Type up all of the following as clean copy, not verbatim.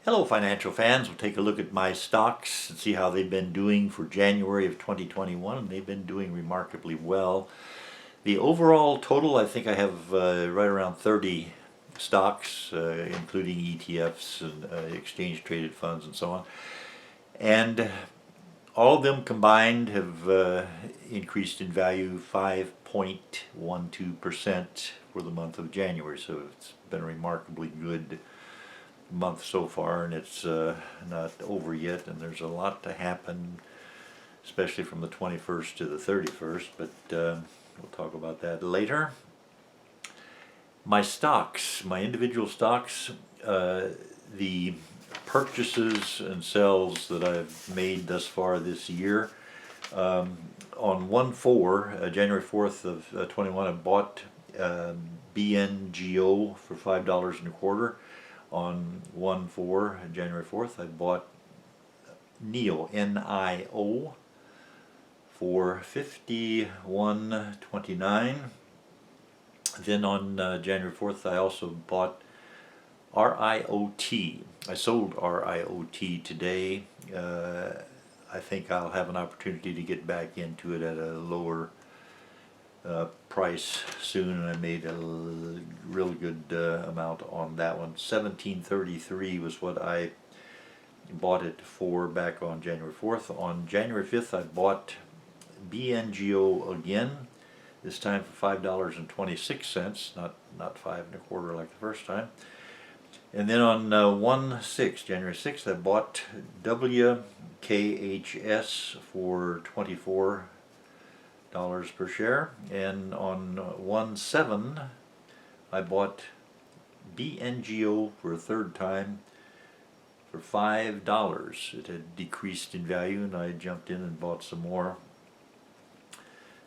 Hello financial fans, we'll take a look at my stocks and see how they've been doing for January of 2021, and they've been doing remarkably well. The overall total, I think I have right around 30 stocks, including ETFs and exchange traded funds and so on. And all of them combined have increased in value 5.12% for the month of January, so it's been a remarkably good month so far, and it's not over yet, and there's a lot to happen, especially from the 21st to the 31st, but we'll talk about that later. My stocks, my individual stocks, the purchases and sells that I've made thus far this year, on January 4th of 21, I bought BNGO for $5.25. On January 4th, I bought NIO, N-I-O, for $51.29. Then on January 4th, I also bought RIOT. I sold RIOT today. I think I'll have an opportunity to get back into it at a lower price soon, and I made a real good amount on that one. $17.33 was what I bought it for back on January 4th. On January 5th, I bought BNGO again, this time for $5.26, not $5.25 like the first time. And then on January 6th, I bought WKHS for $24 per share, and on 1/7 I bought BNGO for a third time for $5. It had decreased in value, and I jumped in and bought some more.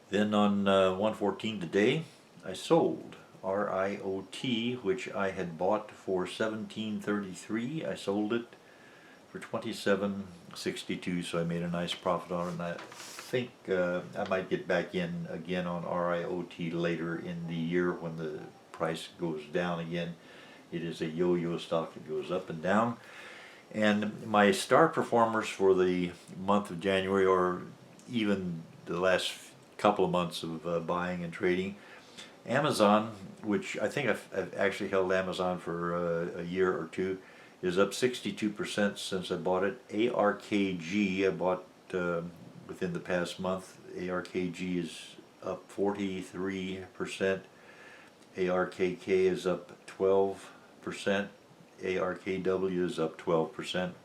Then on 1/14 today, I sold RIOT, which I had bought for $17.33. I sold it for $27.62, so I made a nice profit on it. And I think I might get back in again on RIOT later in the year when the price goes down again. It is a yo-yo stock that goes up and down. And my star performers for the month of January, or even the last couple of months of buying and trading, Amazon, which I think I've actually held Amazon for a year or two, is up 62% since I bought it. ARKG, I bought within the past month. ARKG is up 43%. ARKK is up 12%. ARKW is up 12%.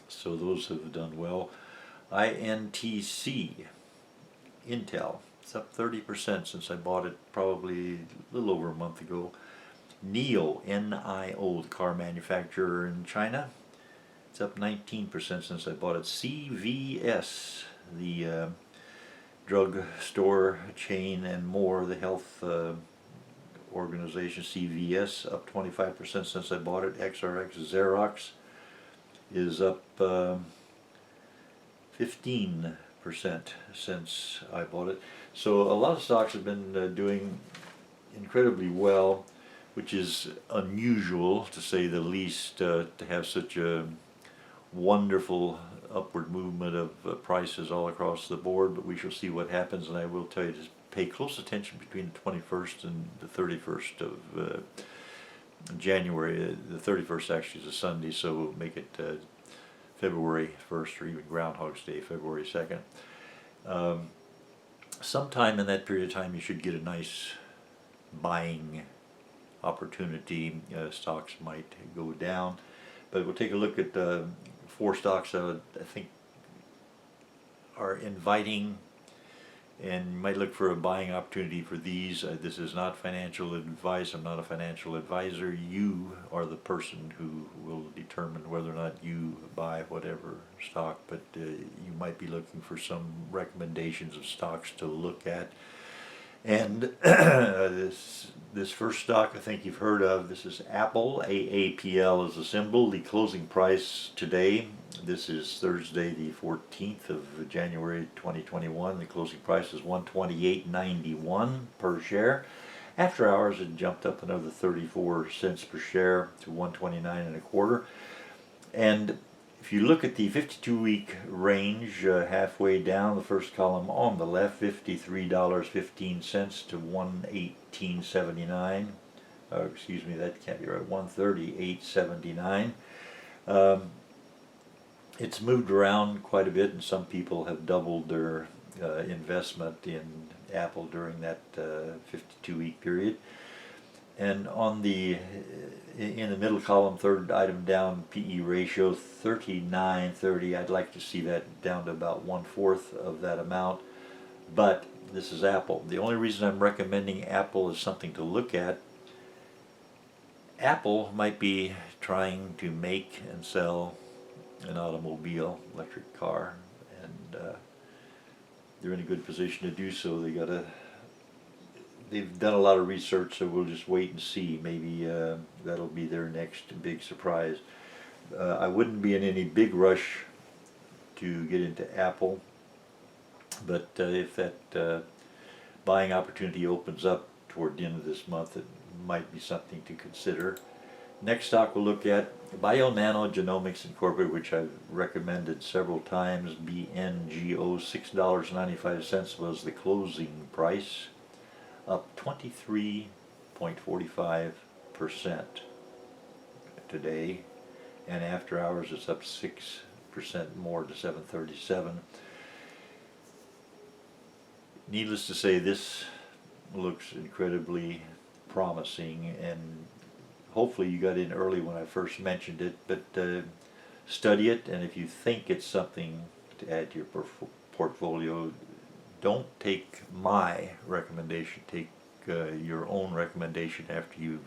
So those have done well. INTC, Intel, it's up 30% since I bought it probably a little over a month ago. NIO, N-I-O, the car manufacturer in China, it's up 19% since I bought it. CVS, the drug store chain and more, the health organization CVS, up 25% since I bought it. XRX, Xerox is up 15% since I bought it. So a lot of stocks have been doing incredibly well, which is unusual to say the least, to have such a wonderful upward movement of prices all across the board. But we shall see what happens, and I will tell you to pay close attention between the 21st and the 31st of January. The 31st actually is a Sunday, so we'll make it February 1st, or even Groundhog's Day, February 2nd. Sometime in that period of time you should get a nice buying opportunity. Stocks might go down, but we'll take a look at 4 stocks that I think are inviting, and you might look for a buying opportunity for these. This is not financial advice. I'm not a financial advisor. You are the person who will determine whether or not you buy whatever stock, but you might be looking for some recommendations of stocks to look at. And this first stock I think you've heard of. This is Apple. AAPL is the symbol. The closing price today, this is Thursday the 14th of January 2021. The closing price is $128.91 per share. After hours it jumped up another 34 cents per share to $129.25. And if you look at the 52-week range, halfway down the first column on the left, $53.15 to $118.79. Excuse me, that can't be right. $138.79. It's moved around quite a bit, and some people have doubled their investment in Apple during that 52-week period. And on the in the middle column, third item down, PE ratio 39:30. I'd like to see that down to about 1/4 of that amount. But this is Apple. The only reason I'm recommending Apple is something to look at. Apple might be trying to make and sell an automobile, electric car, and they're in a good position to do so. They've done a lot of research, so we'll just wait and see. Maybe that'll be their next big surprise. I wouldn't be in any big rush to get into Apple, but if that buying opportunity opens up toward the end of this month, it might be something to consider. Next stock we'll look at BNGO Incorporated, which I've recommended several times. BNGO, $6.95 was the closing price, up 23.45% today, and after hours it's up 6% more to 737. Needless to say, this looks incredibly promising, and hopefully you got in early when I first mentioned it, but study it, and if you think it's something to add to your portfolio, don't take my recommendation, take your own recommendation after you've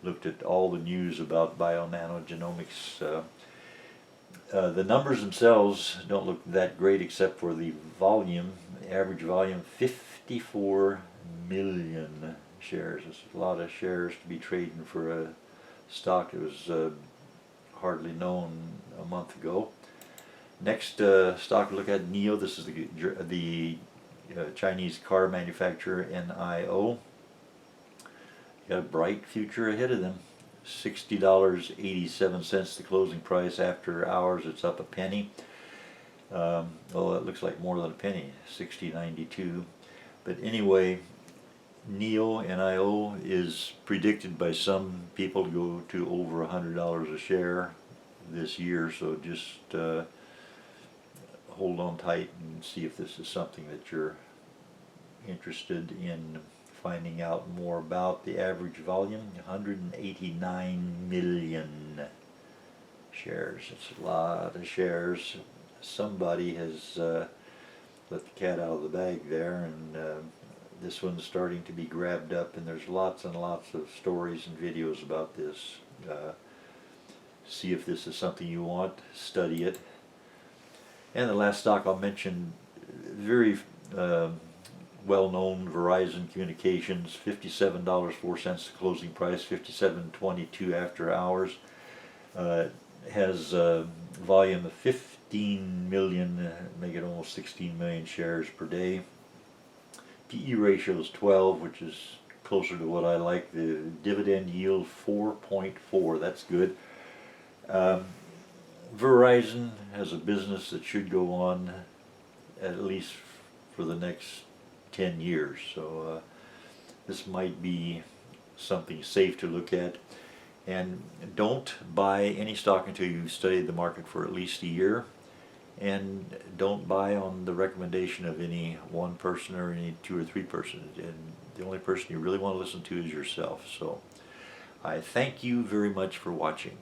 looked at all the news about bionanogenomics. The numbers themselves don't look that great except for the volume, average volume, 54 million shares. It's a lot of shares to be trading for a stock that was hardly known a month ago. Next stock we look at, NIO. This is the Chinese car manufacturer, NIO. Got a bright future ahead of them. $60.87 the closing price. After hours it's up a penny. Well, that looks like more than a penny, $60.92. But anyway, NIO is predicted by some people to go to over $100 a share this year, so just hold on tight and see if this is something that you're interested in finding out more about. The average volume, 189 million shares. It's a lot of shares. Somebody has let the cat out of the bag there, and this one's starting to be grabbed up, and there's lots and lots of stories and videos about this. See if this is something you want, study it. And the last stock I'll mention, very well-known, Verizon Communications, $57.04 the closing price, $57.22 after hours. Has a volume of 15 million, make it almost 16 million shares per day. PE ratio is 12, which is closer to what I like. The dividend yield 4.4, that's good. Verizon has a business that should go on at least for the next 10 years, so this might be something safe to look at. And don't buy any stock until you've studied the market for at least a year, and don't buy on the recommendation of any one person or any two or three persons, and the only person you really want to listen to is yourself. So I thank you very much for watching.